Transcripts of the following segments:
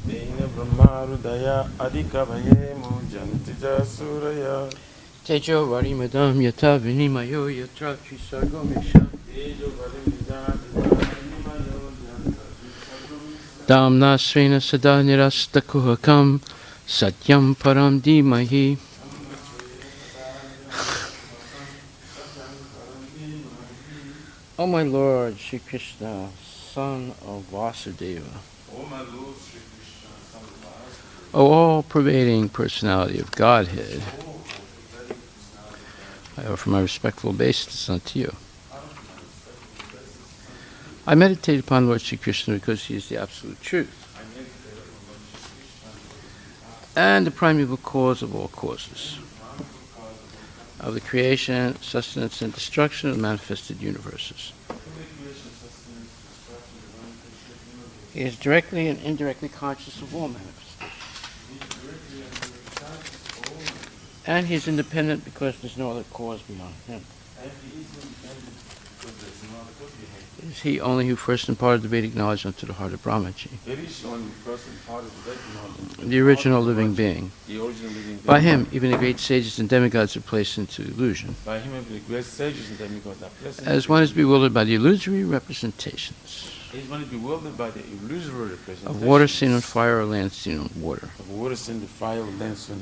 Dena Brahmarudaya Adikavaye Mujanti Jasuraya Tejo Varimadam Yata Vinimayo Yatra Trisargo Misha Damna Srina Sada Nirasta Kuhakam Satyam Param Dhimahi. O my Lord Shri Krishna, son of Vasudeva, O my Lord Sri Krishna, son of Vasudeva, O all-pervading personality of Godhead, I offer my respectful obeisance unto you. I meditate upon Lord Shri Krishna because he is the absolute truth and the primeval cause of all causes, of the creation, sustenance, and destruction of manifested universes. He is directly and indirectly conscious of all manifestations. And he is independent because there is no other cause beyond him. It is he only who first imparted the Vedic knowledge unto the heart of Brahmaji, the original living being. By him, even the great sages and demigods are placed into illusion, as one is bewildered by the illusory representations of water seen on fire or land seen on water.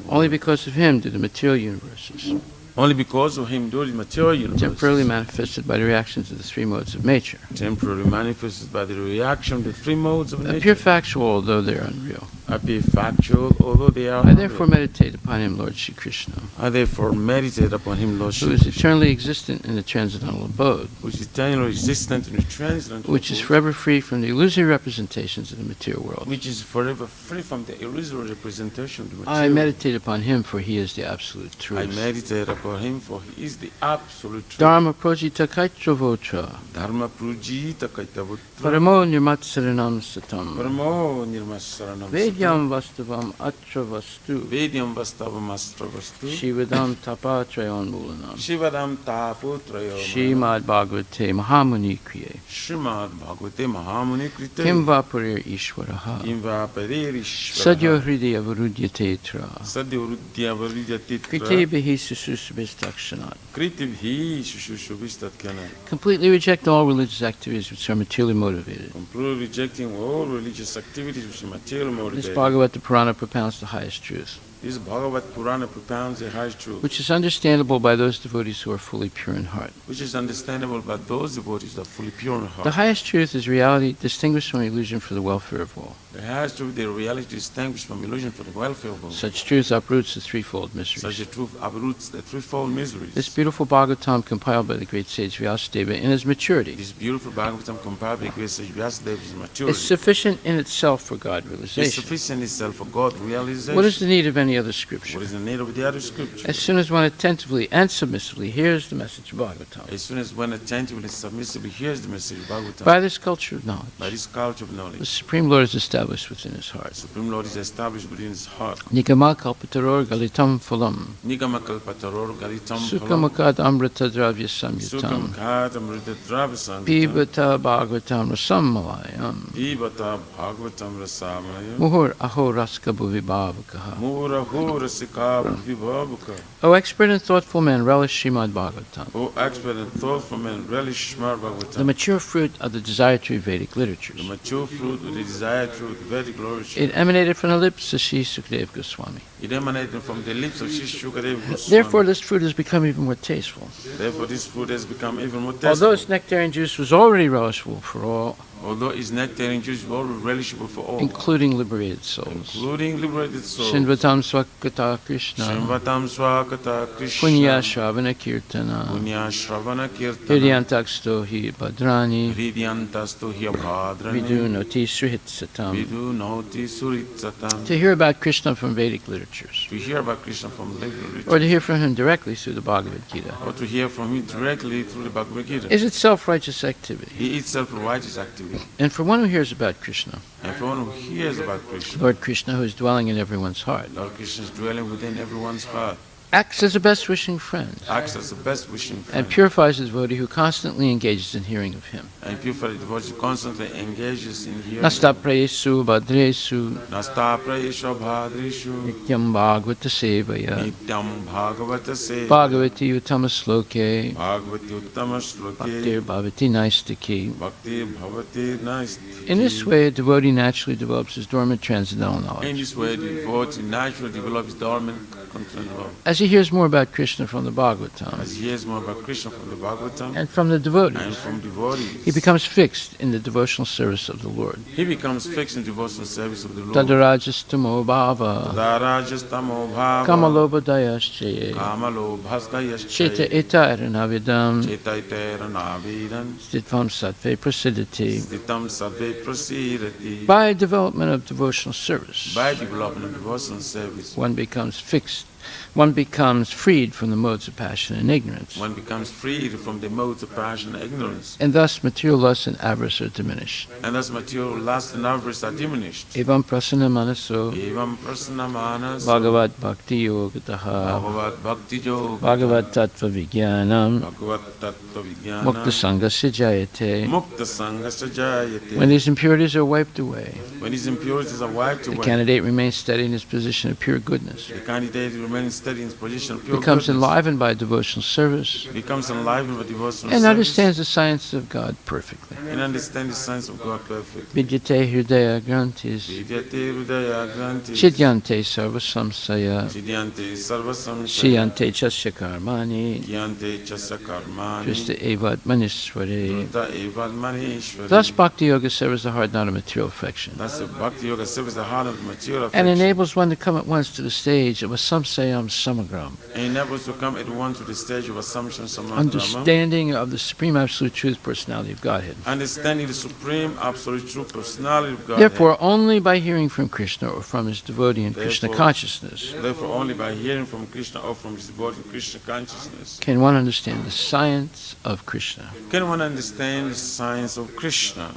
Only because of him do the material universes, only because of him do the material universes, temporarily manifested by the reactions of the three modes of nature, temporarily manifested by the reaction of the three modes of nature, appear factual although they are unreal. Appear factual although they are I therefore meditate upon him, Lord Shri Krishna, I therefore meditate upon him, Lord Shri who is eternally existent in the transcendental abode, which is eternally existent in the transcendental which is forever free from the illusory representations of the material world. which is forever free from the illusory representation of the material. I meditate upon him, for he is the absolute truth. I meditate upon him, for he is the absolute truth. Dharma projita kaitravota, Dharma prujita kaitavutra paramo nirmatsaranam satam, paramo nirmasaranam vedyam vastavam atra vastu, Vedyam vastavam astra vastu shivadam tapatrayon mulanam, Shivadam taputrayo Srimad Bhagavate Mahamuni kriye, Srimad Bhagavate Mahamuni krite kim vaparir ishvaraha, Imva paririshvara sadyo hridaya varudyate tra, Sadyo rudya varidya krite bihi sususubhistakshanat. Kritibhi shushubhistat kana. Completely reject all religious activities which are materially motivated. Completely rejecting all religious activities which are material This motivated. Bhagavata Purana propounds the highest truth, This Bhagavad Purana propounds the highest truth, which is understandable by those devotees who are fully pure in heart. which is understandable by those devotees that are fully pure in heart. The highest truth is reality distinguished from illusion for the welfare of all. The highest truth, the reality distinguished from illusion for the welfare of all. Such truth uproots the threefold Such mysteries. a truth uproots the threefold miseries. This beautiful Bhagavatam, compiled by the great sage Vyasadeva in his maturity, This beautiful Bhagavatam compiled by great sage Vyasadeva's maturity is sufficient in itself for God is realization. sufficient itself for God realization. What is the need of any other What scripture? is the need of the other scripture? As soon as one attentively and submissively hears the message of Bhagavatam, As soon as one attentively and submissively hears the message of Bhagavatam, by this culture of knowledge, by this culture of the knowledge, Supreme Lord is established within his heart. the Supreme Lord is established within his heart. Nikama kalpataror galitam phalam, Nigama kalpataror galitam sukamakad amrita dravya samyutam, Sukam mrita dravasam pibata bhagavatam rasam malayam, Pibata Bhagavatam rasamaya muhur aho raska bhuvibhavakaha. Mura hura sikab vibhabuka. O expert and thoughtful man, relish Srimad Bhagavatam, O expert and thoughtful man, relish Srimad the Bhagavatam, mature fruit of the desire to read Vedic the literatures. mature fruit of the desired truth, Vedic literature. It emanated from the lips of Sri Sukadeva Goswami. It emanated from the lips of Sri Sukadeva Goswami. Therefore, this fruit has become even more tasteful. Therefore, this fruit has become even more Although tasteful. its nectarine juice was already relishable for all, Although its nectarine juice is already relishable for all, including liberated souls. including liberated souls. Shinvatam Swakata Krishna, Srimvatam Swakata Krishna. Punya Shravana Kirtana, Punya Shravana Kirtana. Hridyantaksto hi Bhadrani, Hridyantastu Hyabadrani. Vidu Noti Srihitsatam. Vidu Nauti Suritsatam. To hear about Krishna from Vedic literatures, To hear about Krishna from literature, or to hear from him directly through the Bhagavad Gita, or to hear from him directly through the Bhagavad Gita. is itself righteous activity. He itself a righteous activity. And for one who hears about Krishna, And for one who hears about Krishna, Lord Krishna, who is dwelling in everyone's heart, Lord Krishna is dwelling within everyone's heart. acts as a best wishing friend, acts as the best wishing friend, and purifies the devotee who constantly engages in hearing of him. and purifies the devotee who constantly engages in hearing. Nasta prayesu badresu Nasta prayesha bhadrishu nityam bhagavata sevaya nityam bhagavata se bhagavati uttama sloke bhagavati uttama bhaktir shloke bhavati naistaki. bhakti bhavati nasti. In this way, a devotee naturally develops his dormant transcendental In knowledge. this way, the devotee naturally develops dormant control. As he hears more about Krishna from the Bhagavatam As he hears more about Krishna from the Bhagavatam and from the and devotees, from devotees, he becomes fixed in the devotional service of the Lord. he becomes fixed in devotional service of the Lord. Tadarajastamo bhava Tadarajastamo bhava kamalobhadayaschaye kamalobhasdayaschaye cheta eta eranavidam Chaitaitaranavidan stitvam sattve prasiddhati. Stitam Sattve Prasidati. By development of devotional service, By development of devotional service, one becomes fixed, one becomes freed from the modes of passion and ignorance, one becomes freed from the modes of passion and ignorance, and thus material lust and avarice are diminished. and thus material lust and avarice are diminished. Evam prasanna manaso Evam prasannamanas Bhagavat Bhakti Yogataha Bhagavat Bhakti Yoga Bhagavat Tattva Vijnanam Bhagavat Tattva Vijnana Mukta Sangasya Jayate. Mukta Sangasya Jayate. When these impurities are wiped away, When these impurities are wiped the away, candidate remains steady in his position of pure goodness, the candidate remains steady in his position of pure becomes goodness, enlivened by devotional service, becomes enlivened by devotional and service, understands the science of God perfectly. and understands the science of God perfectly. Vidyate Hridaya Grantis Vidyate Hridaya Grantis Chidyante Sarva Samsaya Chidyante Sarvasam Shiyante Chasya Karmani Chidyante Chasya Karmani Krista Evat Manisware. Drutta Evad Manishwari. Thus Bhakti Yoga serves the heart not of material affection, Thus the Bhakti Yoga serves the heart of material and affection, enables one to come at once to the stage of a samsayam samagram, and enables to come at once to the stage of assumption samagrama, understanding of the Supreme Absolute Truth Personality of Godhead. understanding the supreme absolute true personality of God. Therefore, only by hearing from Krishna or from his devotee in Krishna Therefore- consciousness Therefore, only by hearing from Krishna or from his devotee in Krishna consciousness can one understand the science of Krishna. can one understand the science of Krishna.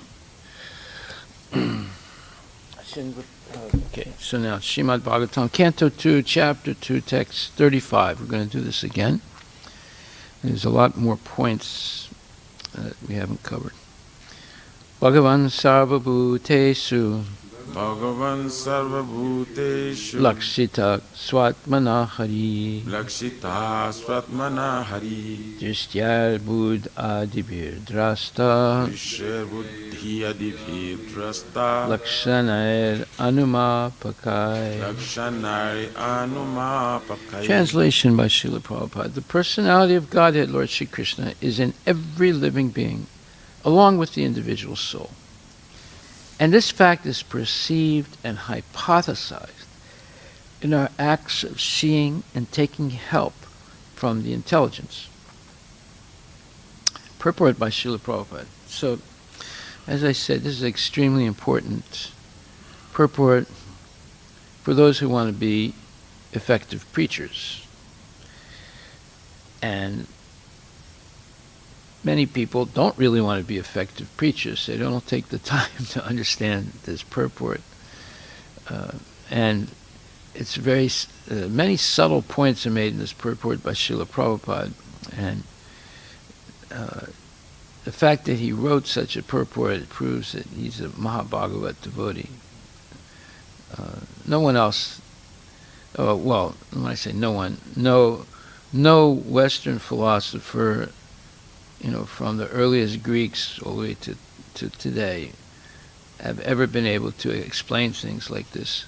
Okay, so now Srimad Bhagavatam, Canto 2, Chapter 2, Text 35. We're going to do this again. There's a lot more points that we haven't covered. Bhagavan Sarva Bhutesu Bhagavan Sarva Bhuteshu Lakshita Swatmana Hari Lakshita Svatmana Hari Drishyar Bud Adibir Drasta Vishya Buddhi Adibhi Drasta Lakshanair Anuma Pakai. Lakshanari Anuma Pakai. Translation by Srila Prabhupada. The personality of Godhead, Lord Shri Krishna, is in every living being, along with the individual soul. And this fact is perceived and hypothesized in our acts of seeing and taking help from the intelligence. Purport by Srila Prabhupada. So, as I said, this is extremely important purport for those who want to be effective preachers. And many people don't really want to be effective preachers. They don't take the time to understand this purport. And it's many subtle points are made in this purport by Srila Prabhupada. And the fact that he wrote such a purport proves that he's a Mahabhagavat devotee. No one else, well, when I say no one, no Western philosopher, from the earliest Greeks all the way to today, have ever been able to explain things like this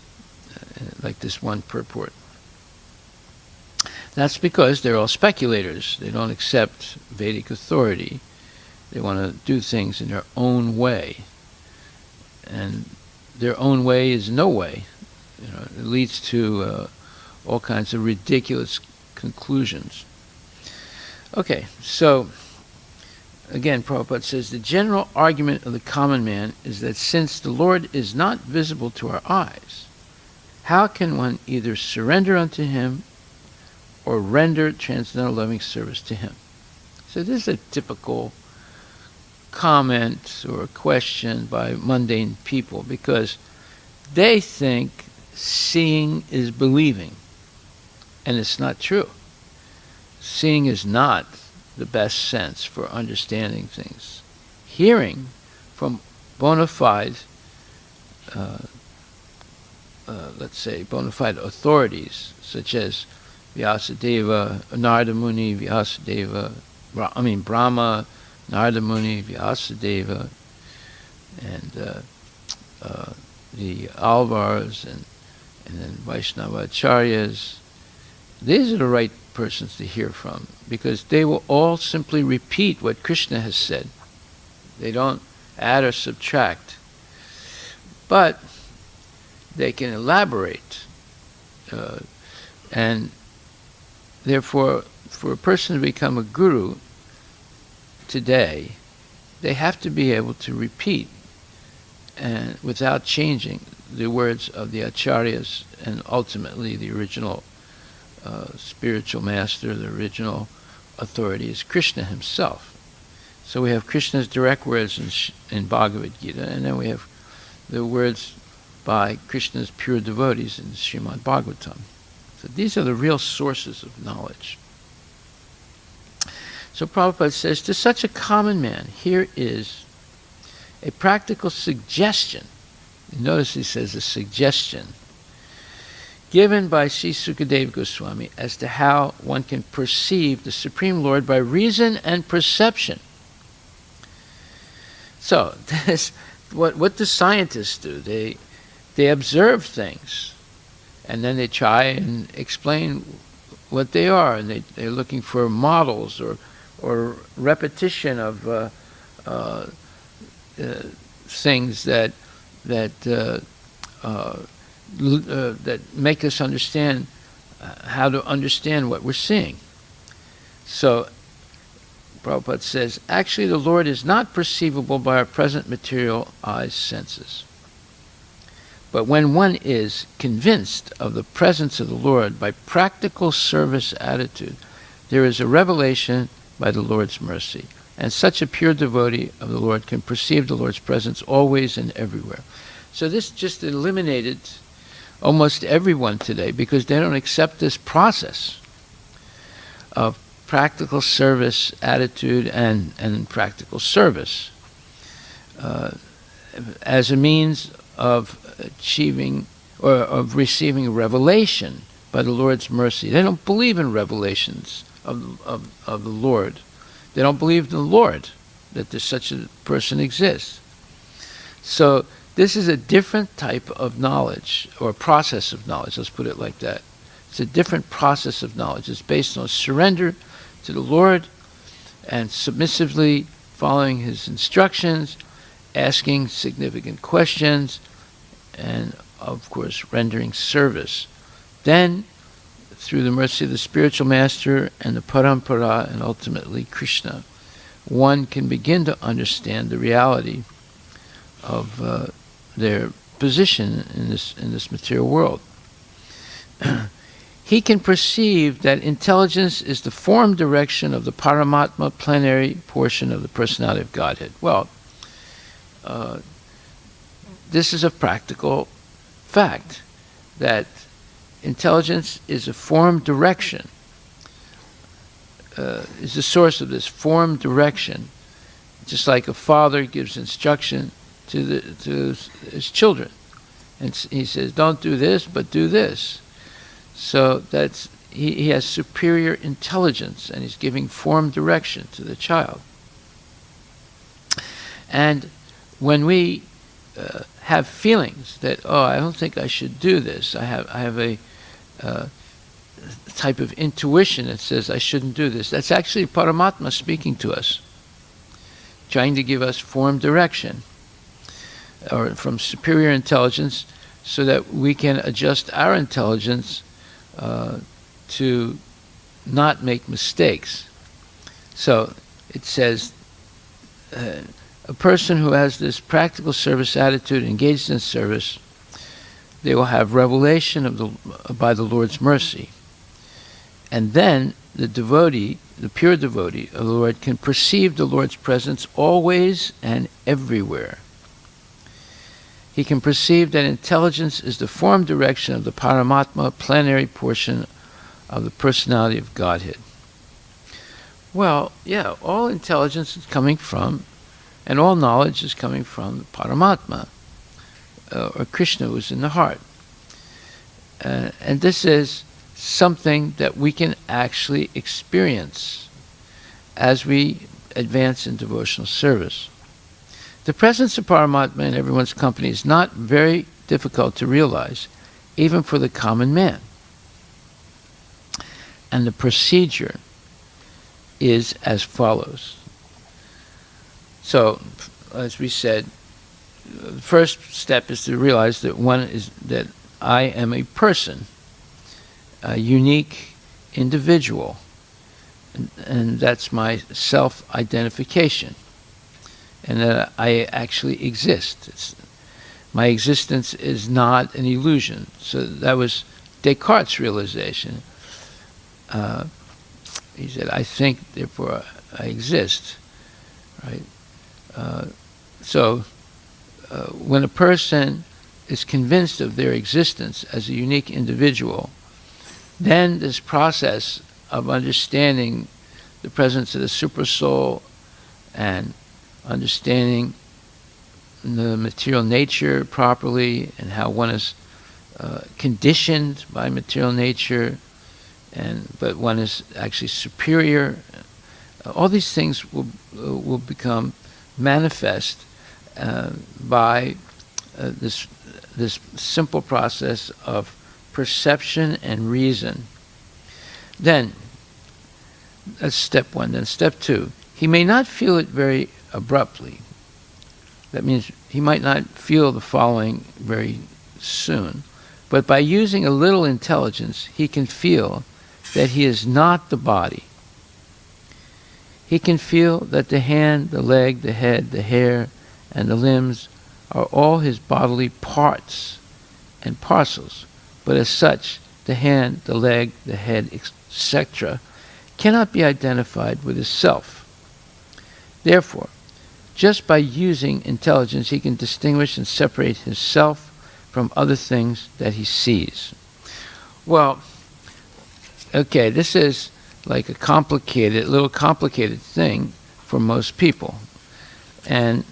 one purport. That's because they're all speculators. They don't accept Vedic authority. They want to do things in their own way. And their own way is no way. It leads to all kinds of ridiculous conclusions. Okay, so again, Prabhupada says, the general argument of the common man is that since the Lord is not visible to our eyes, how can one either surrender unto him or render transcendental loving service to him? So this is a typical comment or question by mundane people, because they think seeing is believing. And it's not true. Seeing is not the best sense for understanding things. Hearing from bona fide, let's say, bona fide authorities, such as Vyasadeva, Narada Muni, Vyasadeva, Brahma, Narada Muni, Vyasadeva, and the Alvars, and then Vaishnava Acharyas. These are the right persons to hear from, because they will all simply repeat what Krishna has said. They don't add or subtract. But they can elaborate. And therefore, for a person to become a guru today, they have to be able to repeat, and without changing, the words of the acharyas, and ultimately the original spiritual master, the original authority is Krishna himself. So we have Krishna's direct words in Bhagavad Gita, and then we have the words by Krishna's pure devotees in Srimad Bhagvatam. So these are the real sources of knowledge. So Prabhupada says, to such a common man, here is a practical suggestion. Notice he says a suggestion, given by Sri Sukadeva Goswami as to how one can perceive the Supreme Lord by reason and perception. So, this, what do scientists do? They observe things, and then they try and explain what they are, and they're looking for models or repetition of things that make us understand how to understand what we're seeing. So Prabhupada says, actually the Lord is not perceivable by our present material eyes senses. But when one is convinced of the presence of the Lord by practical service attitude, there is a revelation by the Lord's mercy. And such a pure devotee of the Lord can perceive the Lord's presence always and everywhere. So this just eliminated almost everyone today, because they don't accept this process of practical service attitude and practical service as a means of achieving or of receiving revelation by the Lord's mercy. They don't believe in revelations of the Lord. They don't believe in the Lord, that there's such a person exists. So this is a different type of knowledge, or process of knowledge, let's put it like that. It's a different process of knowledge. It's based on surrender to the Lord and submissively following his instructions, asking significant questions, and of course rendering service. Then, through the mercy of the spiritual master and the parampara, and ultimately Krishna, one can begin to understand the reality of their position in this material world. He can perceive that intelligence is the form direction of the Paramatma plenary portion of the personality of Godhead. Well, this is a practical fact, that intelligence is a form direction, is the source of this form direction, just like a father gives instruction to his children, and he says, don't do this, but do this. So that's he has superior intelligence, and he's giving form direction to the child. And when we have feelings that, oh, I don't think I should do this, I have a type of intuition that says I shouldn't do this, that's actually Paramatma speaking to us, trying to give us form direction, or from superior intelligence, so that we can adjust our intelligence to not make mistakes. So it says, a person who has this practical service attitude, engaged in service, they will have revelation by the Lord's mercy. And then the devotee, the pure devotee of the Lord, can perceive the Lord's presence always and everywhere. He can perceive that intelligence is the form direction of the Paramatma plenary portion of the personality of Godhead. Well, yeah, all intelligence is coming from, and all knowledge is coming from Paramatma, or Krishna, who's in the heart. And this is something that we can actually experience as we advance in devotional service. The presence of Paramatma in everyone's company is not very difficult to realize, even for the common man. And the procedure is as follows. So, as we said, the first step is to realize that I am a person, a unique individual, and that's my self-identification, and that I actually exist. My existence is not an illusion. So that was Descartes' realization. He said, I think, therefore I exist. Right? When a person is convinced of their existence as a unique individual, then this process of understanding the presence of the supersoul and understanding the material nature properly and how one is conditioned by material nature, but one is actually superior. All these things will become manifest by this simple process of perception and reason. Then, that's step one. Then step two, he may not feel it very abruptly. That means he might not feel the following very soon. But by using a little intelligence, he can feel that he is not the body. He can feel that the hand, the leg, the head, the hair, and the limbs are all his bodily parts and parcels, but as such, the hand, the leg, the head, etc., cannot be identified with his self. Therefore, just by using intelligence, he can distinguish and separate his self from other things that he sees. Well, okay, this is like a little complicated thing for most people. And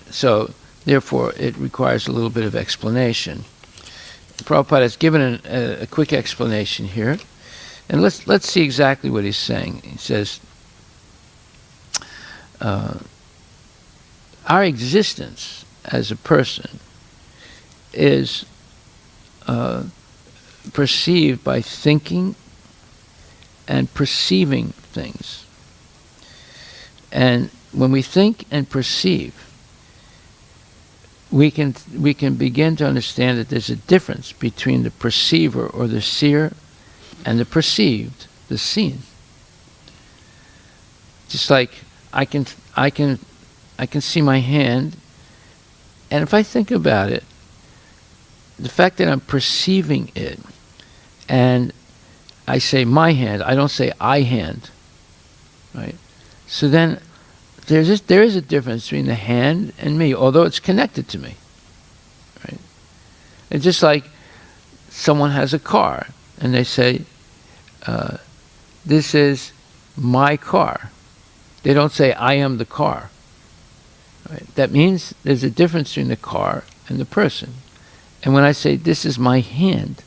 so, therefore, it requires a little bit of explanation. Prabhupada has given a quick explanation here. And let's see exactly what he's saying. He says, our existence as a person is perceived by thinking and perceiving things. And when we think and perceive, we can begin to understand that there's a difference between the perceiver or the seer and the perceived, the seen. Just like I can see my hand, and if I think about it, the fact that I'm perceiving it, and I say my hand, I don't say I hand, right? So then there is a difference between the hand and me, although it's connected to me, right? It's just like someone has a car, and they say, this is my car. They don't say, I am the car. Right? That means there's a difference between the car and the person. And when I say, this is my hand,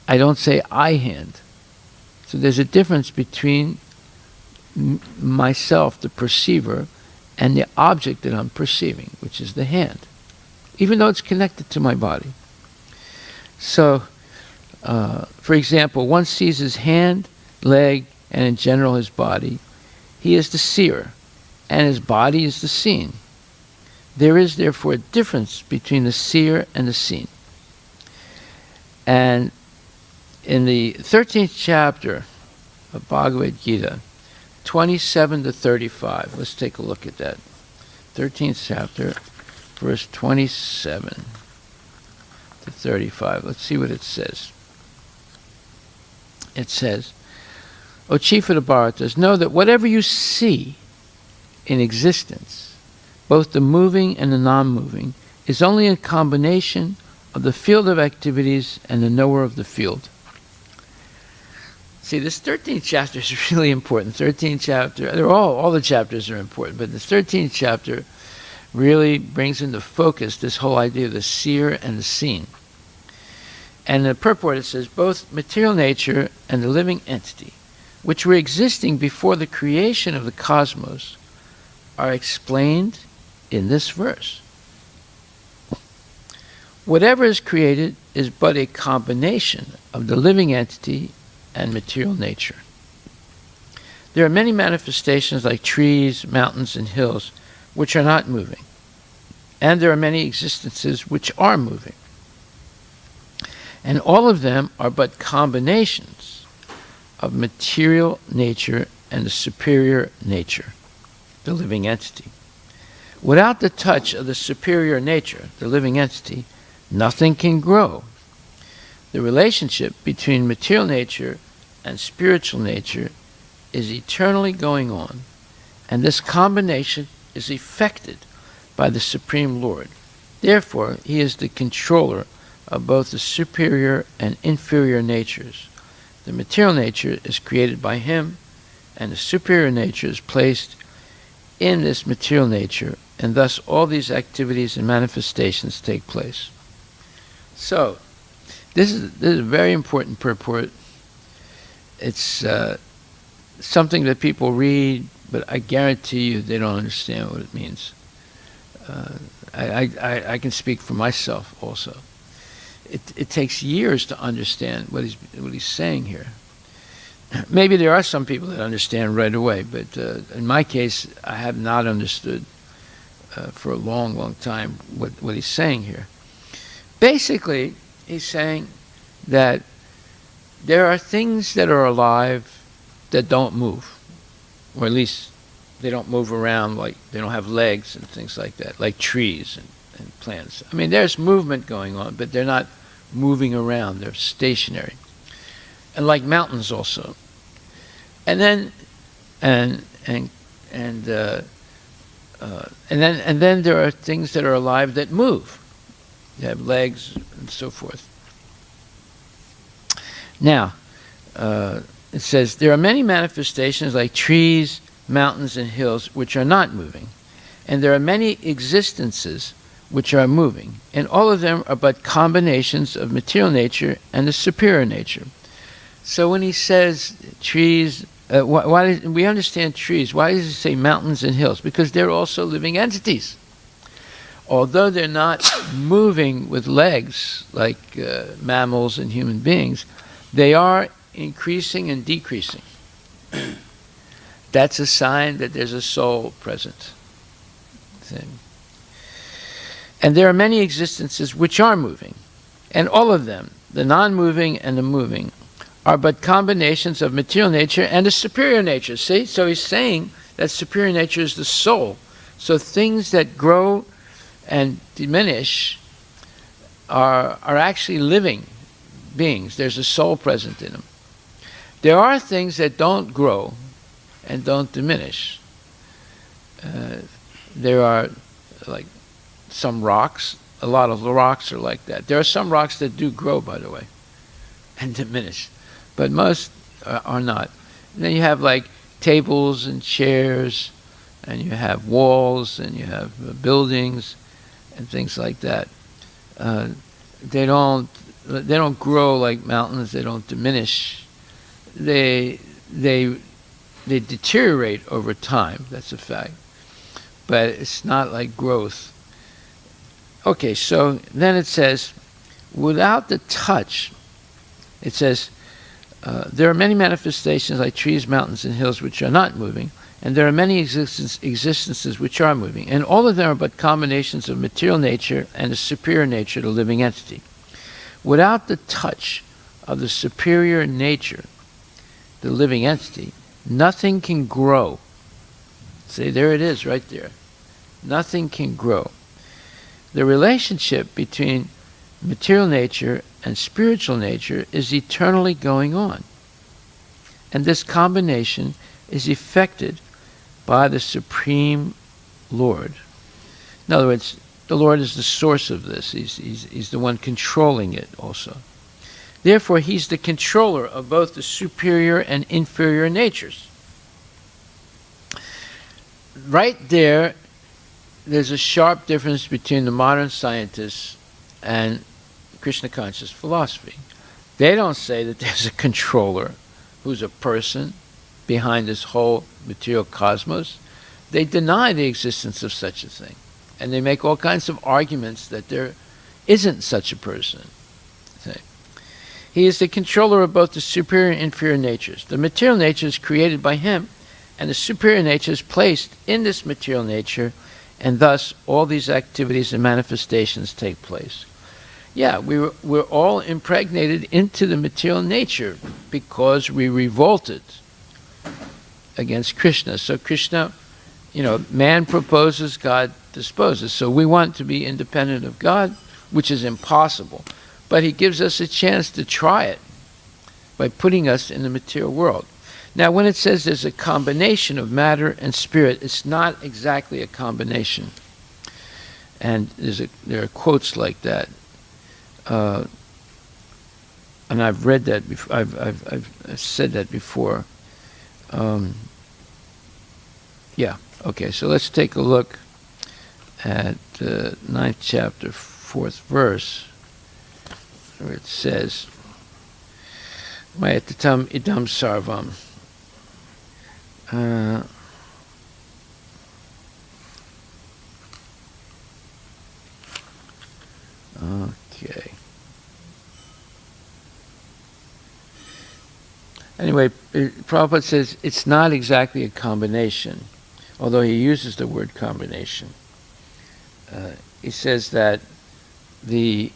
I don't say, I hand. So there's a difference between myself, the perceiver, and the object that I'm perceiving, which is the hand, even though it's connected to my body. So, for example, one sees his hand, leg, and in general his body. He is the seer, and his body is the seen. There is therefore a difference between the seer and the seen. And in the 13th chapter of Bhagavad Gita, 27 to 35, let's take a look at that. 13th chapter, verse 27 to 35. Let's see what it says. It says, O chief of the Bharatas, know that whatever you see in existence, both the moving and the non-moving, is only a combination of the field of activities and the knower of the field. See, this 13th chapter is really important. 13th chapter, all the chapters are important, but the 13th chapter really brings into focus this whole idea of the seer and the seen. And the purport, it says, both material nature and the living entity, which were existing before the creation of the cosmos, are explained in this verse. Whatever is created is but a combination of the living entity and material nature. There are many manifestations like trees, mountains, and hills which are not moving, and there are many existences which are moving. And all of them are but combinations of material nature and the superior nature, the living entity. Without the touch of the superior nature, the living entity, nothing can grow. The relationship between material nature and spiritual nature is eternally going on, and this combination is effected by the Supreme Lord. Therefore, he is the controller of both the superior and inferior natures. The material nature is created by him, and the superior nature is placed in this material nature, and thus all these activities and manifestations take place. So, this is a very important purport. It's something that people read, but I guarantee you they don't understand what it means. I can speak for myself also. It takes years to understand what he's saying here. Maybe there are some people that understand right away, but in my case, I have not understood for a long, long time what he's saying here. Basically, he's saying that there are things that are alive that don't move, or at least they don't move around, like they don't have legs and things like that, like trees and plants. I mean, there's movement going on, but they're not moving around, they're stationary. And like mountains also. And then and then there are things that are alive that move. They have legs and so forth. Now, it says, there are many manifestations like trees, mountains, and hills which are not moving. And there are many existences which are moving. And all of them are but combinations of material nature and the superior nature. So when he says trees, we understand trees. Why does he say mountains and hills? Because they're also living entities. Although they're not moving with legs like mammals and human beings, they are increasing and decreasing. That's a sign that there's a soul present. And there are many existences which are moving, and all of them, the non-moving and the moving, are but combinations of material nature and a superior nature. See? So he's saying that superior nature is the soul. So things that grow and diminish are actually living beings. There's a soul present in them. There are things that don't grow and don't diminish. There are like some rocks. A lot of the rocks are like that. There are some rocks that do grow, by the way, and diminish, but most are not. And then you have like tables and chairs, and you have walls, and you have buildings, and things like that. They don't grow like mountains. They don't diminish. They deteriorate over time. That's a fact. But it's not like growth. Okay, so then it says, without the touch, it says, there are many manifestations like trees, mountains, and hills which are not moving, and there are many existences which are moving, and all of them are but combinations of material nature and a superior nature, the living entity. Without the touch of the superior nature, the living entity, nothing can grow. See, there it is right there. Nothing can grow. The relationship between material nature and spiritual nature is eternally going on. And this combination is effected by the Supreme Lord. In other words, the Lord is the source of this. He's the one controlling it also. Therefore, he's the controller of both the superior and inferior natures. Right there, there's a sharp difference between the modern scientists and Krishna conscious philosophy. They don't say that there's a controller who's a person behind this whole material cosmos. They deny the existence of such a thing. And they make all kinds of arguments that there isn't such a person. He is the controller of both the superior and inferior natures. The material nature is created by him, and the superior nature is placed in this material nature, and thus all these activities and manifestations take place. Yeah, we're all impregnated into the material nature because we revolted against Krishna. So Krishna, man proposes, God disposes. So we want to be independent of God, which is impossible. But he gives us a chance to try it by putting us in the material world. Now, when it says there's a combination of matter and spirit, it's not exactly a combination. And there are quotes like that. And I've read that before. I've said that before. Yeah. Okay. So let's take a look at 9th chapter, 4th verse, where it says, "May-2021 idam sarvam." Okay. Anyway, Prabhupada says it's not exactly a combination, although he uses the word combination. He says that the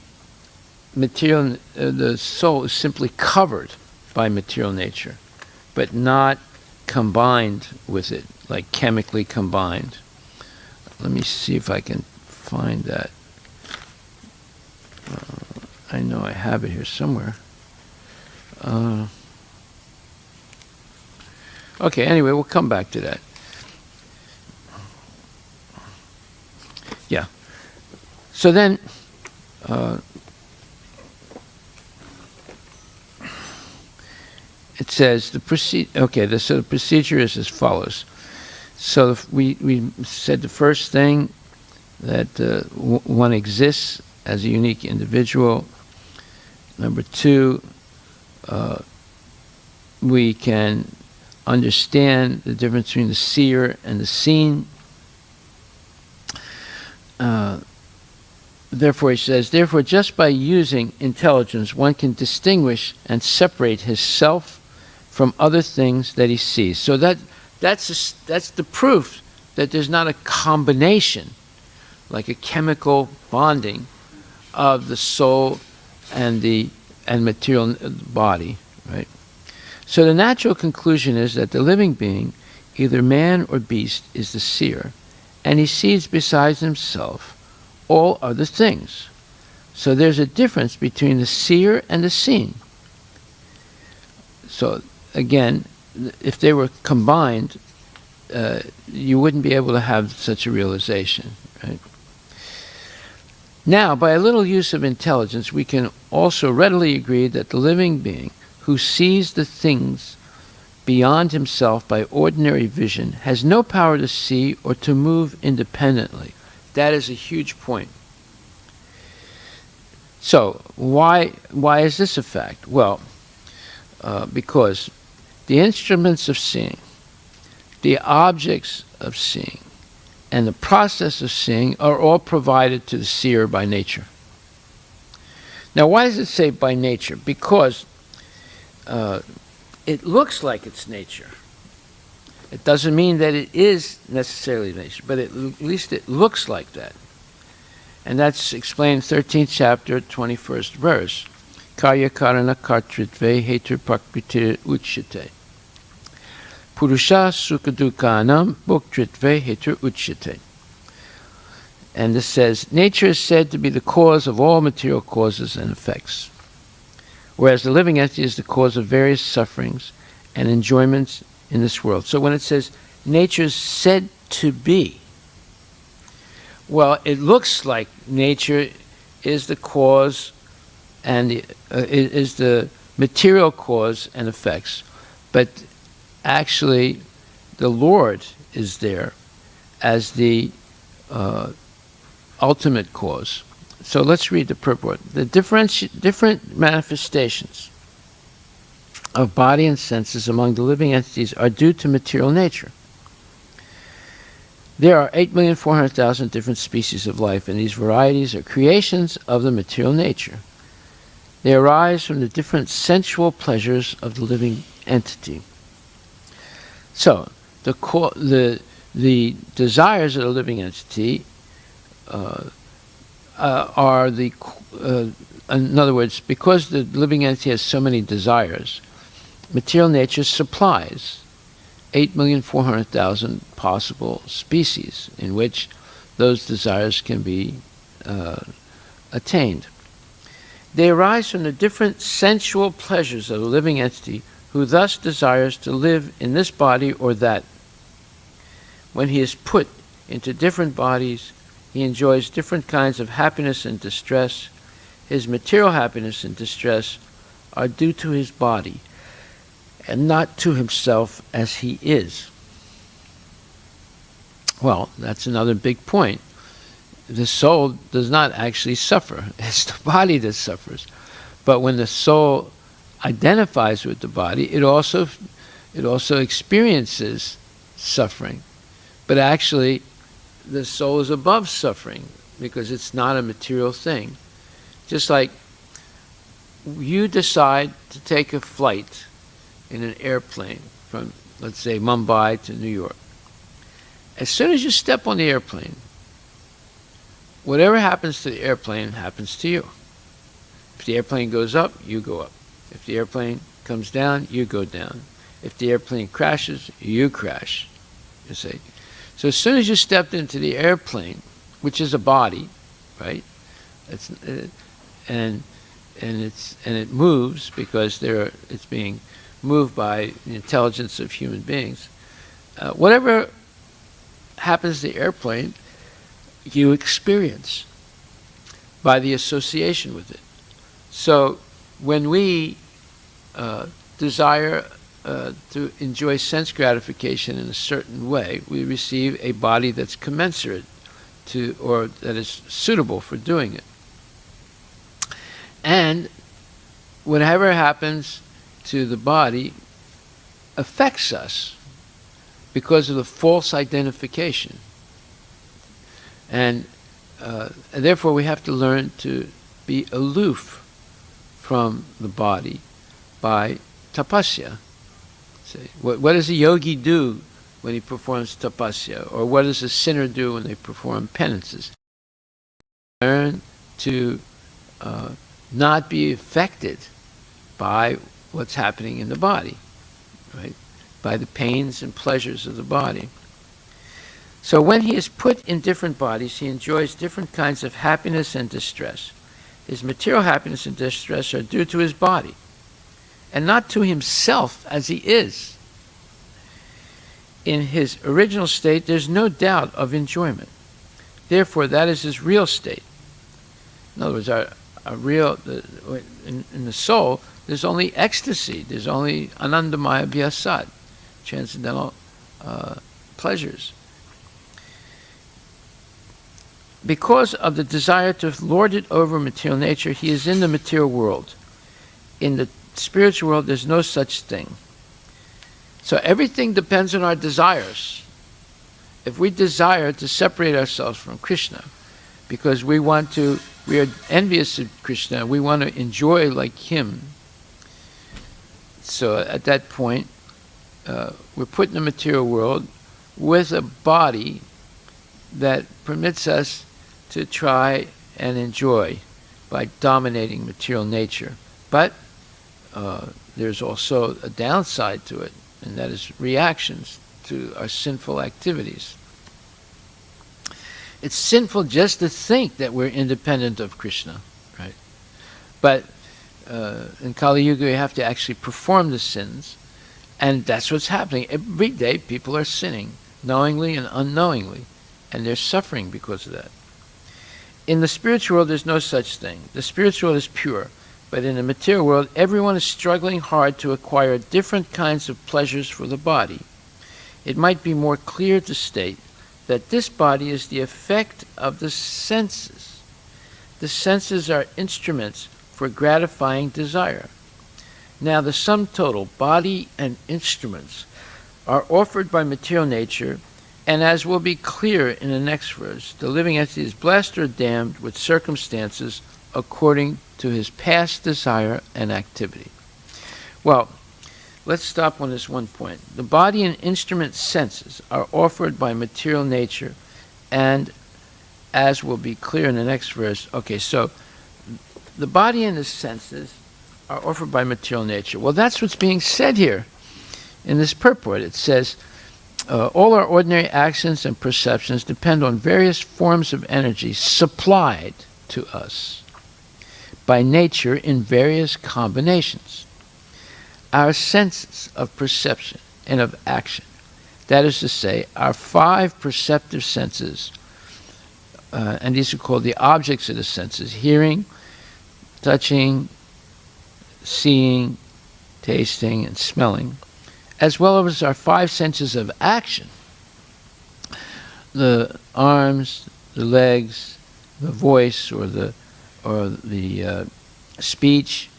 material, the soul is simply covered by material nature, but not combined with it, like chemically combined. Let me see if I can find that. I know I have it here somewhere. Okay, anyway, we'll come back to that. Yeah. So then, it says the procedure is as follows. So we said the first thing, that one exists as a unique individual. Number two, we can understand the difference between the seer and the seen. Therefore, he says, therefore, just by using intelligence, one can distinguish and separate his self from other things that he sees. So that's the proof that there's not a combination, like a chemical bonding of the soul and material body, right? So the natural conclusion is that the living being, either man or beast, is the seer, and he sees besides himself all other things. So there's a difference between the seer and the seen. So again, if they were combined, you wouldn't be able to have such a realization, right? Now, by a little use of intelligence, we can also readily agree that the living being who sees the things beyond himself by ordinary vision has no power to see or to move independently. That is a huge point. So, why is this a fact? Well, because the instruments of seeing, the objects of seeing, and the process of seeing are all provided to the seer by nature. Now, why does it say by nature? Because it looks like it's nature. It doesn't mean that it is necessarily nature, but at least it looks like that. And that's explained in 13th chapter, 21st verse. Karya karana kartritve hetur prakritir uchyate. Purusha sukhadukanam bhoktritve hetur uchyate. And this says, nature is said to be the cause of all material causes and effects, whereas the living entity is the cause of various sufferings and enjoyments in this world. So when it says nature is said to be, well, it looks like nature is the cause and is the material cause and effects, but actually the Lord is there as the ultimate cause. So let's read the purport. The different manifestations of body and senses among the living entities are due to material nature. There are 8,400,000 different species of life, and these varieties are creations of the material nature. They arise from the different sensual pleasures of the living entity. So, the desires of the living entity are the, in other words, because the living entity has so many desires, material nature supplies 8,400,000 possible species in which those desires can be attained. They arise from the different sensual pleasures of the living entity, who thus desires to live in this body or that. When he is put into different bodies, he enjoys different kinds of happiness and distress. His material happiness and distress are due to his body, and not to himself as he is. Well, that's another big point. The soul does not actually suffer. It's the body that suffers. But when the soul identifies with the body, it also experiences suffering. But actually, the soul is above suffering because it's not a material thing. Just like you decide to take a flight in an airplane from, let's say, Mumbai to New York. As soon as you step on the airplane, whatever happens to the airplane happens to you. If the airplane goes up, you go up. If the airplane comes down, you go down. If the airplane crashes, you crash, you see. So as soon as you stepped into the airplane, which is a body, right? And it moves because it's being moved by the intelligence of human beings. Whatever happens to the airplane, you experience by the association with it. So when we desire to enjoy sense gratification in a certain way, we receive a body that's commensurate to, or that is suitable for doing it. And whatever happens to the body affects us because of the false identification. And therefore we have to learn to be aloof from the body by tapasya. Say, what does a yogi do when he performs tapasya? Or what does a sinner do when they perform penances? Learn to not be affected by what's happening in the body, right? By the pains and pleasures of the body. So when he is put in different bodies, he enjoys different kinds of happiness and distress. His material happiness and distress are due to his body, and not to himself as he is. In his original state, there's no doubt of enjoyment. Therefore, that is his real state. In other words, in the soul, there's only ecstasy. There's only anandamaya vyasat, transcendental pleasures. Because of the desire to lord it over material nature, he is in the material world. In the spiritual world, there's no such thing. So everything depends on our desires. If we desire to separate ourselves from Krishna, because we are envious of Krishna, we want to enjoy like him. So at that point, we're put in the material world with a body that permits us to try and enjoy by dominating material nature. But there's also a downside to it, and that is reactions to our sinful activities. It's sinful just to think that we're independent of Krishna, right? But in Kali Yuga, you have to actually perform the sins, and that's what's happening. Every day, people are sinning, knowingly and unknowingly, and they're suffering because of that. In the spiritual world, there's no such thing. The spiritual world is pure. But in the material world, everyone is struggling hard to acquire different kinds of pleasures for the body. It might be more clear to state that this body is the effect of the senses. The senses are instruments for gratifying desire. Now, the sum total, body and instruments, are offered by material nature, and as will be clear in the next verse, the living entity is blessed or damned with circumstances according to his past desire and activity. Well, let's stop on this one point. The body and instrument senses are offered by material nature, and as will be clear in the next verse, okay, so the body and the senses are offered by material nature. Well, that's what's being said here in this purport. It says, all our ordinary actions and perceptions depend on various forms of energy supplied to us by nature in various combinations. Our senses of perception and of action, that is to say, our 5 perceptive senses, and these are called the objects of the senses: hearing, touching, seeing, tasting, and smelling, as well as our 5 senses of action: the arms, the legs, the voice, or the speech,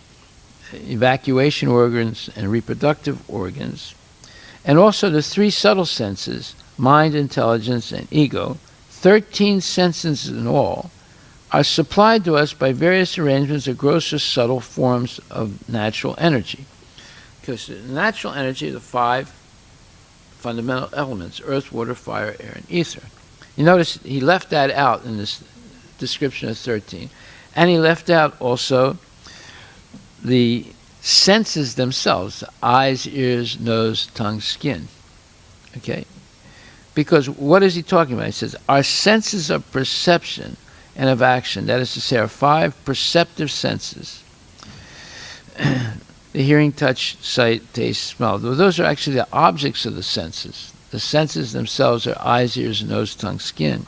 evacuation organs, and reproductive organs, and also the 3 subtle senses: mind, intelligence, and ego. 13 senses in all are supplied to us by various arrangements of gross or subtle forms of natural energy. Because the natural energy are the 5 fundamental elements: earth, water, fire, air, and ether. You notice he left that out in this description of 13. And he left out also the senses themselves: eyes, ears, nose, tongue, skin. Okay? Because what is he talking about? He says, our senses of perception and of action, that is to say, our 5 perceptive senses, the hearing, touch, sight, taste, smell, those are actually the objects of the senses. The senses themselves are eyes, ears, nose, tongue, skin.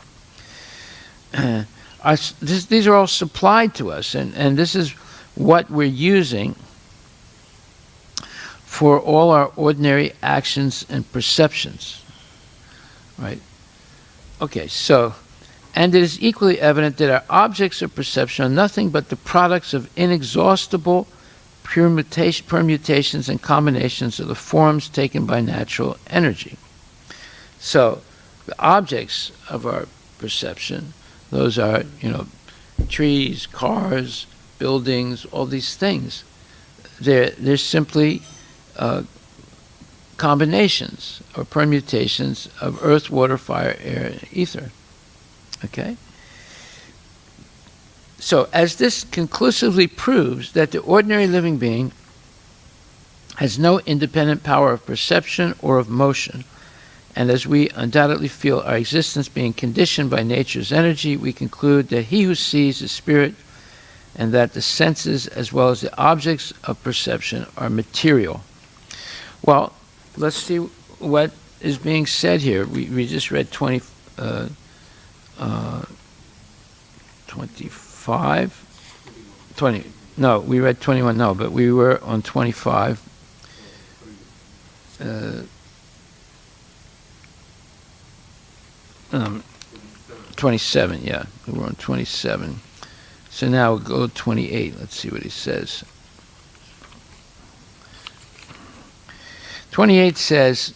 These are all supplied to us, and this is what we're using for all our ordinary actions and perceptions. Right? Okay, so, and it is equally evident that our objects of perception are nothing but the products of inexhaustible permutations and combinations of the forms taken by natural energy. So, the objects of our perception, those are, trees, cars, buildings, all these things. They're simply combinations or permutations of earth, water, fire, air, and ether. Okay? So, as this conclusively proves that the ordinary living being has no independent power of perception or of motion, and as we undoubtedly feel our existence being conditioned by nature's energy, we conclude that he who sees is spirit, and that the senses as well as the objects of perception are material. Well, let's see what is being said here. We just read 25. We read 21, no, but we were on 25. 27, yeah. We were on 27. So now we'll go to 28. Let's see what he says. 28 says,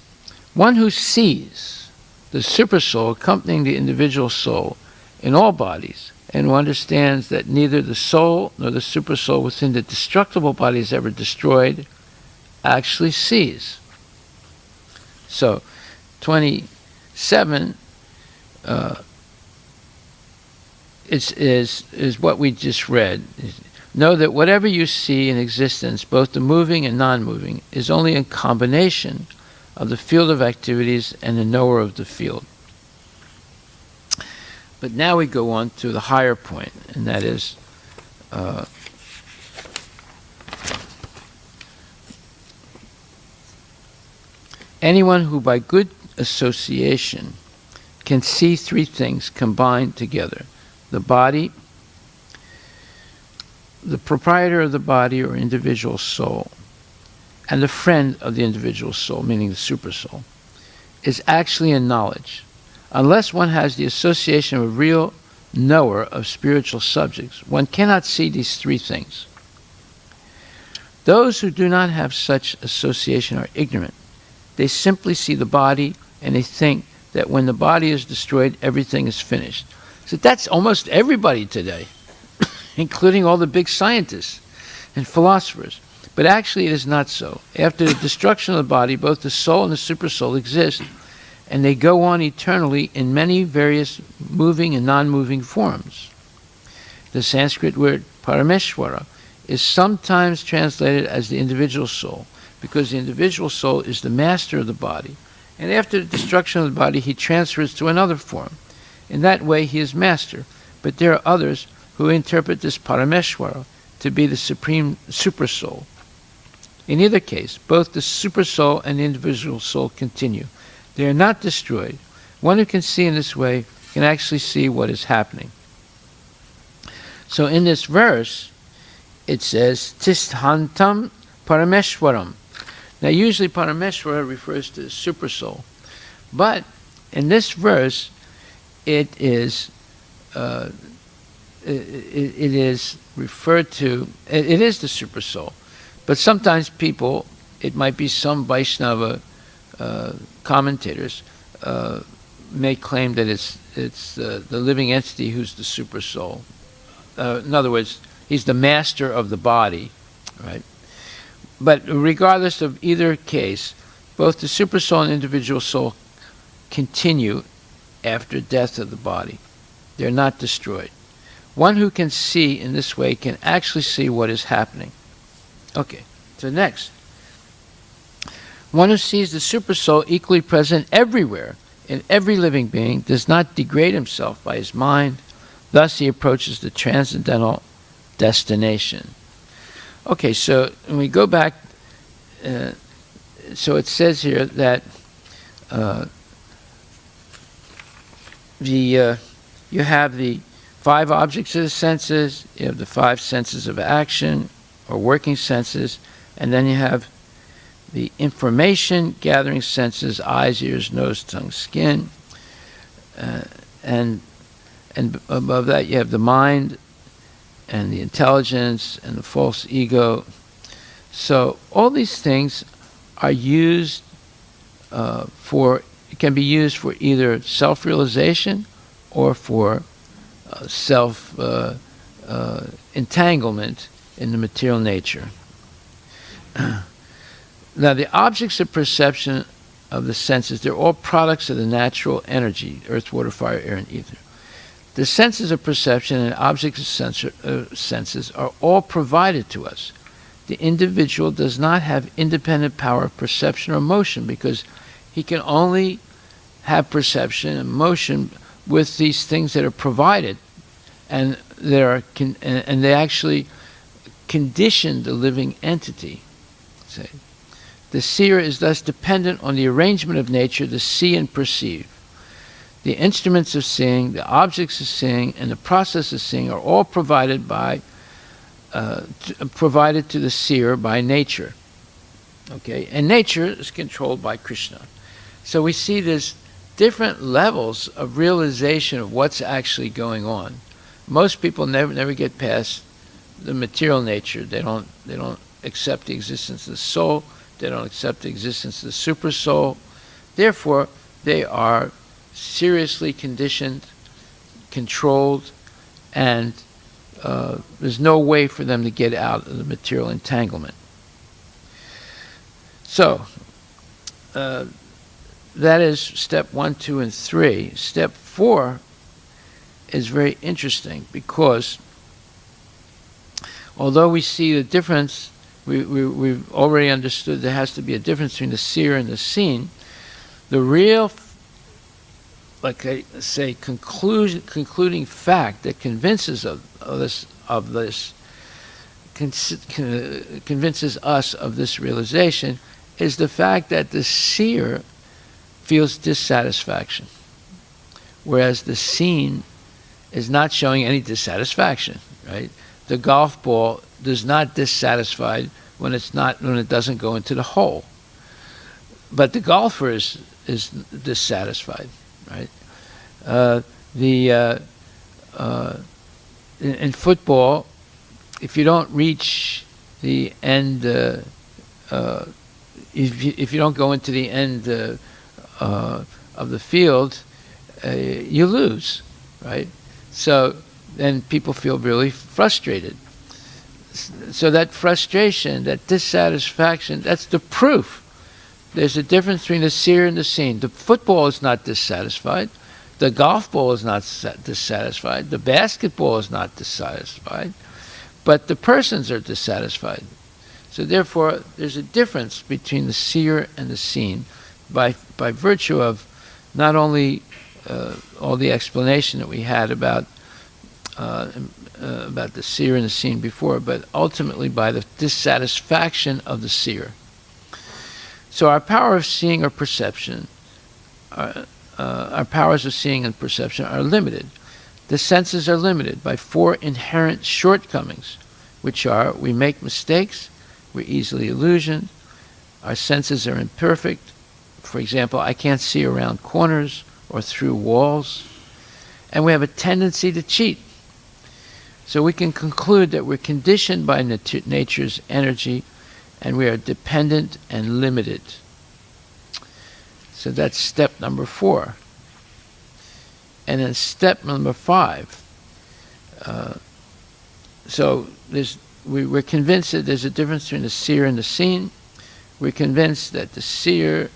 one who sees the supersoul accompanying the individual soul in all bodies, and who understands that neither the soul nor the supersoul within the destructible body is ever destroyed, actually sees. So, 27 is what we just read. Know that whatever you see in existence, both the moving and non-moving, is only a combination of the field of activities and the knower of the field. But now we go on to the higher point, and that is anyone who by good association can see 3 things combined together: the body, the proprietor of the body or individual soul and the friend of the individual soul, meaning the supersoul, is actually in knowledge. Unless one has the association of a real knower of spiritual subjects, one cannot see these three things. Those who do not have such association are ignorant. They simply see the body and they think that when the body is destroyed, everything is finished. So that's almost everybody today, including all the big scientists and philosophers. But actually it is not so. After the destruction of the body, both the soul and the supersoul exist, and they go on eternally in many various moving and non-moving forms. The Sanskrit word Parameshwara is sometimes translated as the individual soul, because the individual soul is the master of the body, and after the destruction of the body he transfers to another form. In that way he is master, but there are others who interpret this Parameshwara to be the supreme supersoul. In either case, both the supersoul and the individual soul continue. They are not destroyed. One who can see in this way can actually see what is happening. So in this verse, it says, Tisthantam Parameshwaram. Now usually Parameshwara refers to the supersoul. But in this verse, it is referred to, it is the supersoul. But sometimes people, it might be some Vaishnava commentators, may claim that it's the living entity who's the supersoul. In other words, he's the master of the body, right? But regardless of either case, both the supersoul and individual soul continue after death of the body. They're not destroyed. One who can see in this way can actually see what is happening. Okay, so next. One who sees the supersoul equally present everywhere, in every living being, does not degrade himself by his mind. Thus he approaches the transcendental destination. Okay, so when we go back, so it says here that you have the five objects of the senses, you have the five senses of action, or working senses, and then you have the information gathering senses, eyes, ears, nose, tongue, skin, and above that you have the mind and the intelligence and the false ego. So all these things are used can be used for either self-realization or for self-entanglement in the material nature. Now, the objects of perception of the senses, they're all products of the natural energy, earth, water, fire, air, and ether. The senses of perception and objects of senses are all provided to us. The individual does not have independent power of perception or motion because he can only have perception and motion with these things that are provided, and they actually condition the living entity. Say, the seer is thus dependent on the arrangement of nature to see and perceive. The instruments of seeing, the objects of seeing, and the process of seeing are all provided to the seer by nature. Okay, and nature is controlled by Krishna. So we see there's different levels of realization of what's actually going on. Most people never get past the material nature. They don't accept the existence of the soul. They don't accept the existence of the super soul. Therefore, they are seriously conditioned, controlled, and there's no way for them to get out of the material entanglement. So, that is step 1, 2, and 3. Step 4 is very interesting because although we see the difference, we've already understood there has to be a difference between the seer and the seen. The real, like I say, concluding fact that convinces convinces us of this realization is the fact that the seer feels dissatisfaction, whereas the seen is not showing any dissatisfaction, right? the golf ball does not dissatisfy when it doesn't go into the hole. But the golfer is dissatisfied, right? In football, if you don't reach the end, if you don't go into the end of the field, you lose, right? So then people feel really frustrated. So that frustration, that dissatisfaction, that's the proof. There's a difference between the seer and the seen. The football is not dissatisfied. The golf ball is not dissatisfied. The basketball is not dissatisfied. But the persons are dissatisfied. So therefore, there's a difference between the seer and the seen by virtue of not only all the explanation that we had about the seer and the seen before, but ultimately by the dissatisfaction of the seer. So our power of seeing or perception, our powers of seeing and perception are limited. The senses are limited by 4 inherent shortcomings, which are: we make mistakes, we're easily illusioned, our senses are imperfect. For example, I can't see around corners or through walls, and we have a tendency to cheat. So we can conclude that we're conditioned by nature's energy, and we are dependent and limited. So that's step number 4. And then step number 5. We're convinced that there's a difference between the seer and the seen. We're convinced that the seer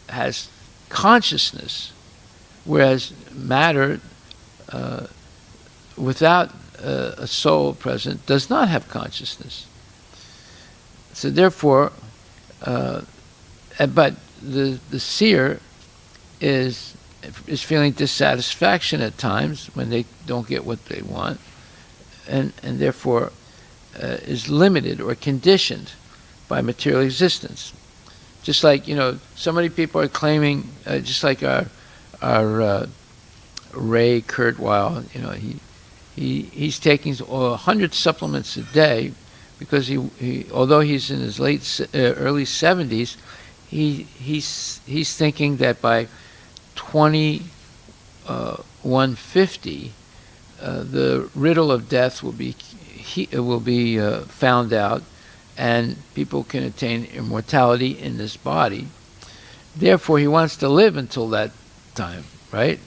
has consciousness, whereas matter, without a soul present, does not have consciousness. So therefore, but the seer is feeling dissatisfaction at times when they don't get what they want, and therefore is limited or conditioned by material existence. Just like, so many people are claiming, just like our Ray Kurzweil, he's taking 100 supplements a day because he although he's in his early 70s, he's thinking that by 2150 the riddle of death will be found out, and people can attain immortality in this body. Therefore, he wants to live until that time, right?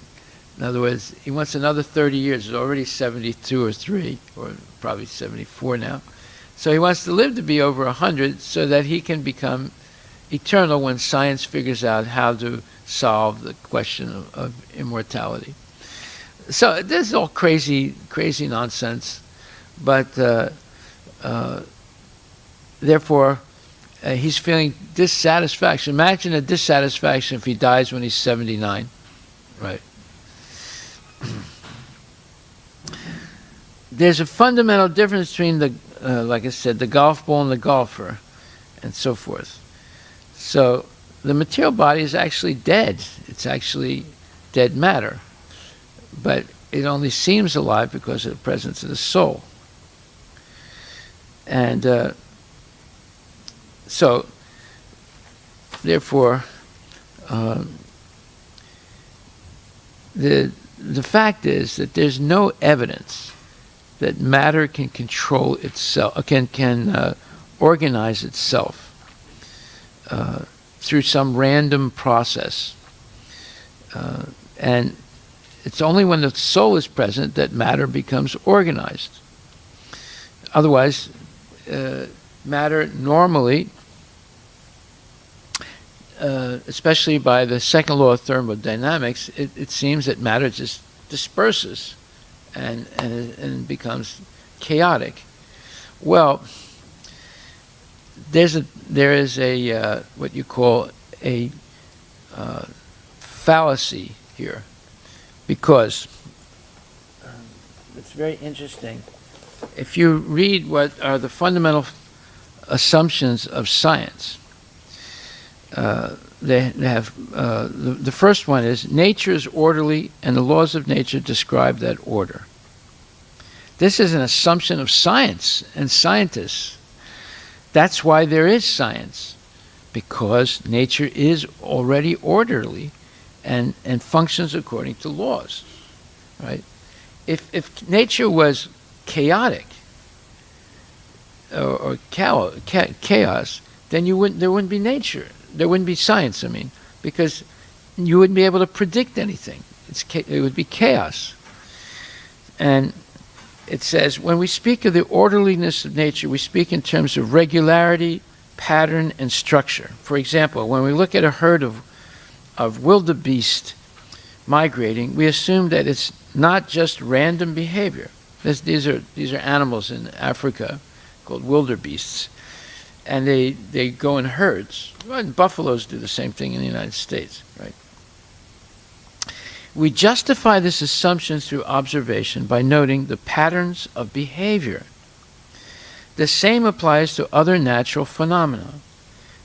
In other words, he wants another 30 years. He's already 72 or 3, or probably 74 now. So he wants to live to be over 100 so that he can become eternal when science figures out how to solve the question of immortality. So this is all crazy nonsense, but therefore he's feeling dissatisfaction. Imagine a dissatisfaction if he dies when he's 79, right? There's a fundamental difference between like I said, the golf ball and the golfer, and so forth. So the material body is actually dead. It's actually dead matter. But it only seems alive because of the presence of the soul. And so, therefore, the fact is that there's no evidence that matter can control itself, can organize itself through some random process. And it's only when the soul is present that matter becomes organized. Otherwise, matter normally, especially by the second law of thermodynamics, it seems that matter just disperses and becomes chaotic. Well, there is a what you call a fallacy here, because it's very interesting. If you read what are the fundamental assumptions of science, they have the first one is nature is orderly and the laws of nature describe that order. This is an assumption of science and scientists. That's why there is science, because nature is already orderly and functions according to laws, right? If nature was chaotic or chaos, then there wouldn't be nature. There wouldn't be science, I mean, because you wouldn't be able to predict anything. It would be chaos. And it says, when we speak of the orderliness of nature, we speak in terms of regularity, pattern, and structure. For example, when we look at a herd of wildebeest migrating, we assume that it's not just random behavior. These are animals in Africa called wildebeests, and they go in herds. Well, and buffaloes do the same thing in the United States, right? We justify this assumption through observation by noting the patterns of behavior. The same applies to other natural phenomena.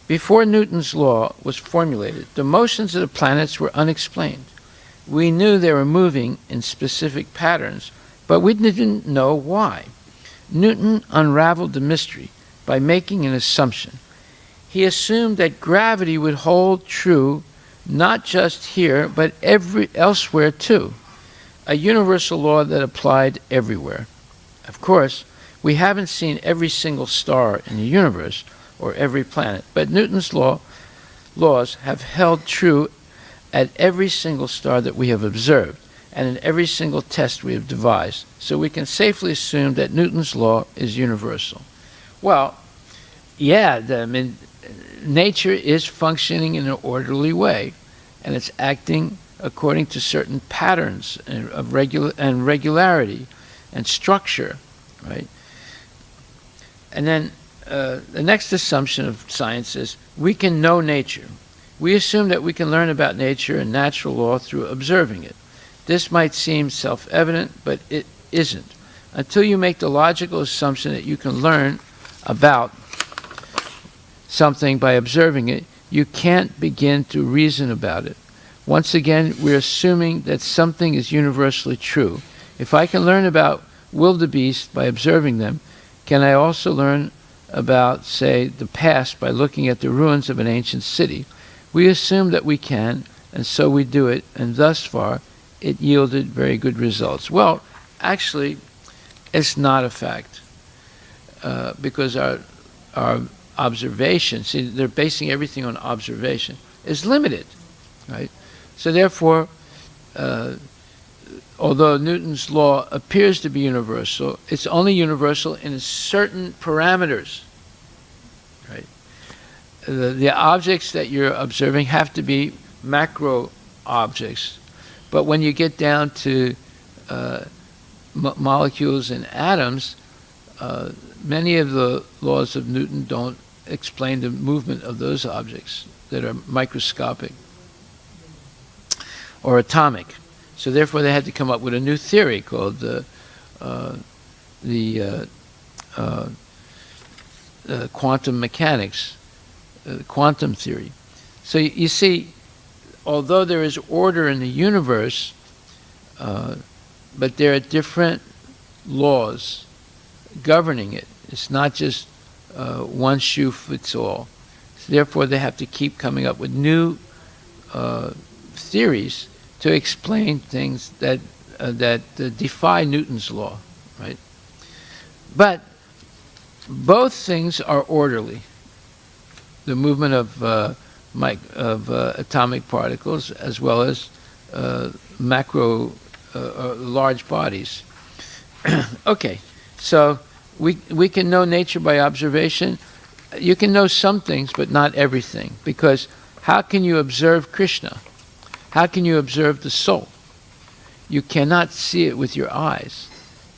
Before Newton's law was formulated, the motions of the planets were unexplained. We knew they were moving in specific patterns, but we didn't know why. Newton unraveled the mystery by making an assumption. He assumed that gravity would hold true not just here, but elsewhere too, a universal law that applied everywhere. Of course, we haven't seen every single star in the universe or every planet, but Newton's laws have held true at every single star that we have observed and in every single test we have devised, so we can safely assume that Newton's law is universal. Well, yeah, nature is functioning in an orderly way, and it's acting according to certain patterns of regularity and structure, right? And then the next assumption of science is we can know nature. We assume that we can learn about nature and natural law through observing it. This might seem self-evident, but it isn't. Until you make the logical assumption that you can learn about something by observing it, you can't begin to reason about it. Once again, we're assuming that something is universally true. If I can learn about wildebeest by observing them, can I also learn about, say, the past by looking at the ruins of an ancient city? We assume that we can, and so we do it, and thus far, it yielded very good results. Well, actually, it's not a fact, because our observation, see, they're basing everything on observation, is limited, right? So therefore, although Newton's law appears to be universal, it's only universal in certain parameters, right? The objects that you're observing have to be macro objects, but when you get down to molecules and atoms, many of the laws of Newton don't explain the movement of those objects that are microscopic or atomic. So therefore they had to come up with a new theory called the quantum mechanics, quantum theory. So you see, although there is order in the universe, but there are different laws governing it. It's not just one shoe fits all. So therefore, they have to keep coming up with new theories to explain things that defy Newton's law, right? But both things are orderly. The movement of atomic particles, as well as large bodies. Okay, so we can know nature by observation. You can know some things, but not everything, because how can you observe Krishna? How can you observe the soul? You cannot see it with your eyes.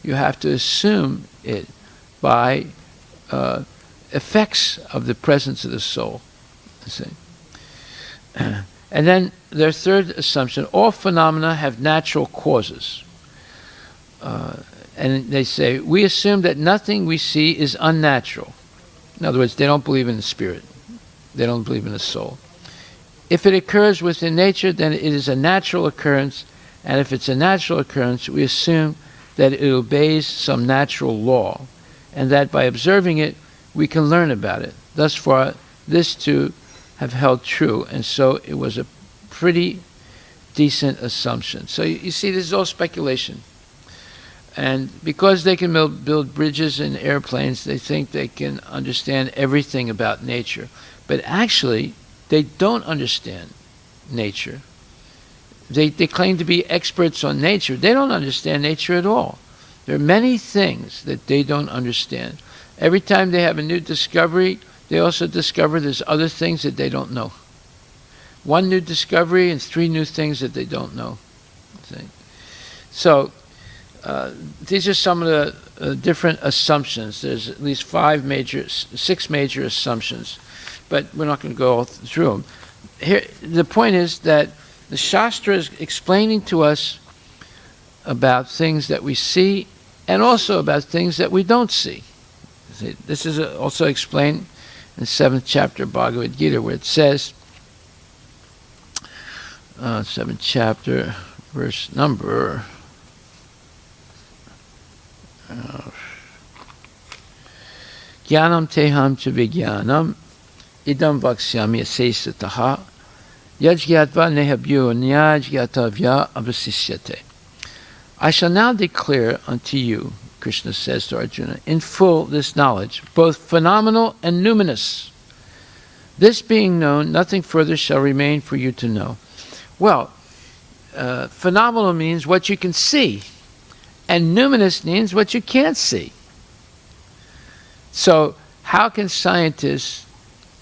You have to assume it by effects of the presence of the soul. See? And then their third assumption, all phenomena have natural causes. And they say, we assume that nothing we see is unnatural. In other words, they don't believe in the spirit. They don't believe in the soul. If it occurs within nature, then it is a natural occurrence. And if it's a natural occurrence, we assume that it obeys some natural law, and that by observing it, we can learn about it. Thus far, this too have held true, and so it was a pretty decent assumption. So you see, this is all speculation. And because they can build bridges and airplanes, they think they can understand everything about nature. But actually, they don't understand nature. They claim to be experts on nature. They don't understand nature at all. There are many things that they don't understand. Every time they have a new discovery, they also discover there's other things that they don't know. One new discovery and 3 new things that they don't know. See? So these are some of the different assumptions. There's at least 6 major assumptions, but we're not going to go all through them. Here, the point is that the Shastra is explaining to us about things that we see and also about things that we don't see. See, this is also explained in the 7th chapter of Bhagavad Gita, where it says, 7th chapter, verse number Jnanam teham cha vijnanam idam vaksyami asesataha yajgyatva nehabhyo nyajgyatavya avasisyate. I shall now declare unto you, Krishna says to Arjuna, in full this knowledge, both phenomenal and numinous. This being known, nothing further shall remain for you to know. Well, phenomenal means what you can see, and numinous means what you can't see. So how can scientists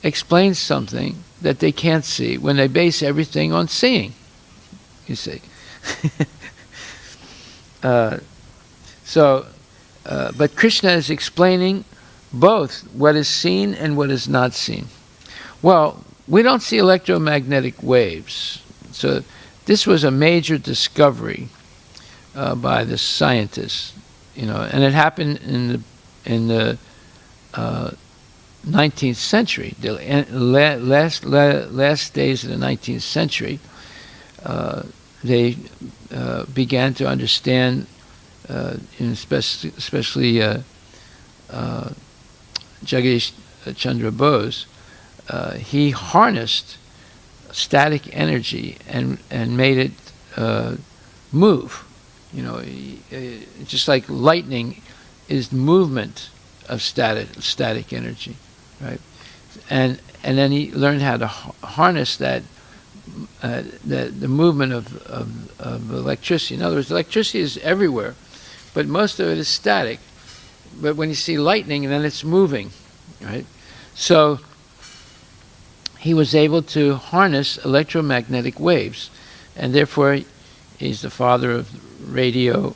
explain something that they can't see when they base everything on seeing? You see. But Krishna is explaining both what is seen and what is not seen. Well, we don't see electromagnetic waves. So this was a major discovery by the scientists, and it happened in the 19th century, the last days of the 19th century. They began to understand, especially Jagadish Chandra Bose. He harnessed static energy and made it move. Just like lightning is movement of static energy, right? And then he learned how to harness that the movement of electricity. In other words, electricity is everywhere, but most of it is static. But when you see lightning, then it's moving, right? So he was able to harness electromagnetic waves, and therefore he's the father of radio,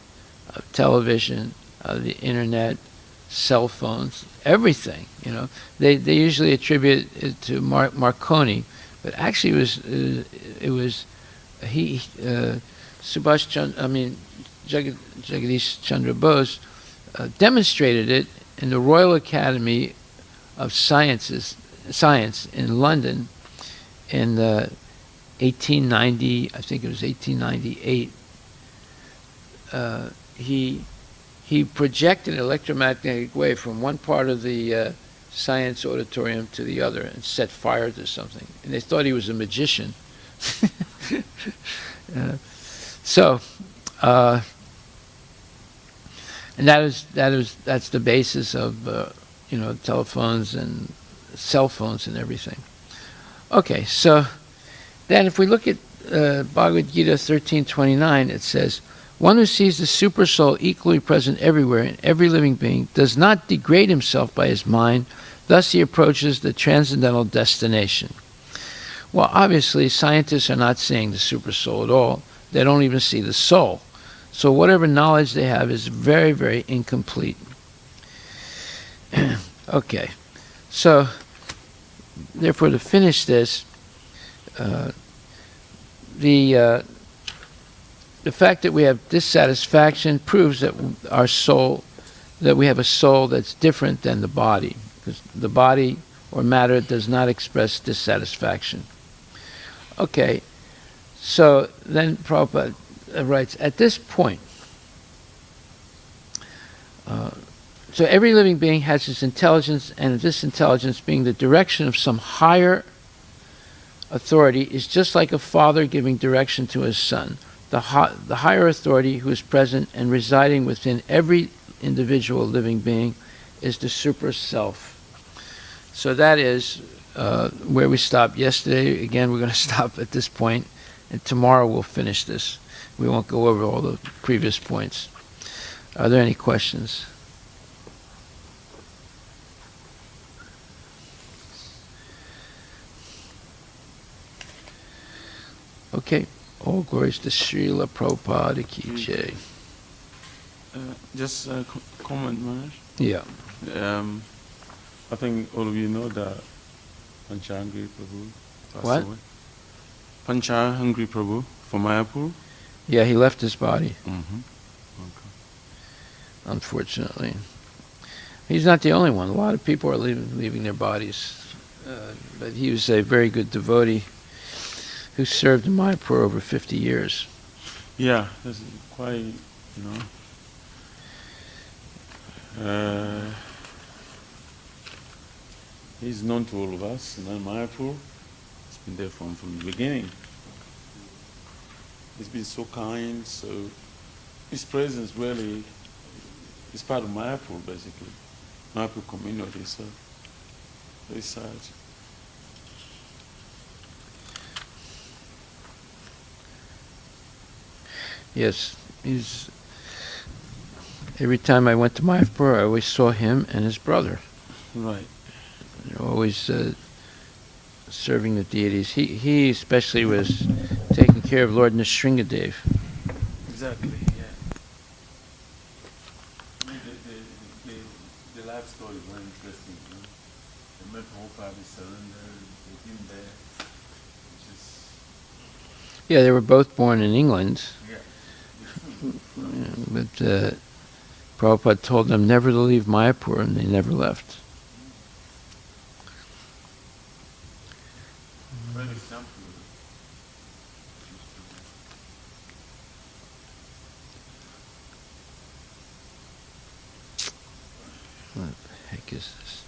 of television, of the internet, cell phones, everything. They usually attribute it to Marconi, but actually it was Jagadish Chandra Bose demonstrated it in the Royal Academy of Science in London in 1890, I think it was 1898. He projected an electromagnetic wave from one part of the science auditorium to the other and set fire to something, and they thought he was a magician. And that's the basis of telephones and cell phones and everything. Okay, so then if we look at Bhagavad Gita 13:29, it says, one who sees the super soul equally present everywhere in every living being does not degrade himself by his mind, thus he approaches the transcendental destination. Well, obviously scientists are not seeing the super soul at all. They don't even see the soul. So whatever knowledge they have is very, very incomplete. Okay, so therefore, to finish this, the fact that we have dissatisfaction proves that we have a soul that's different than the body, because the body or matter does not express dissatisfaction. Okay, so then Prabhupada writes, at this point, So every living being has this intelligence, and this intelligence, being the direction of some higher authority, is just like a father giving direction to his son. The higher authority, who is present and residing within every individual living being, is the super self. So that is where we stopped yesterday. Again, we're going to stop at this point, and tomorrow we'll finish this. We won't go over all the previous points. Are there any questions? Okay. All glories to Srila Prabhupada ki jai. Just a comment, Maharaj. Yeah. I think all of you know that Panchangri Prabhu passed What? away. Panchangri Prabhu from Mayapur. Yeah, he left his body, Mm-hmm. Okay. unfortunately. He's not the only one. A lot of people are leaving their bodies. But he was a very good devotee who served in Mayapur over 50 years. Yeah, that's quite, he's known to all of us, Mayapur. He's been there from the beginning. He's been so kind, so his presence really is part of Mayapur, basically. Mayapur community, so very sad. Yes, every time I went to Mayapur, I always saw him and his brother. Right. They're always serving the deities. He especially was taking care of Lord Nrsingadev. Exactly, yeah. The life story is very interesting. They met Prabhupada, they surrendered, they've been there. Yeah, they were both born in England. Yeah. But Prabhupada told them never to leave Mayapur, and they never left. Very simple. What the heck is this?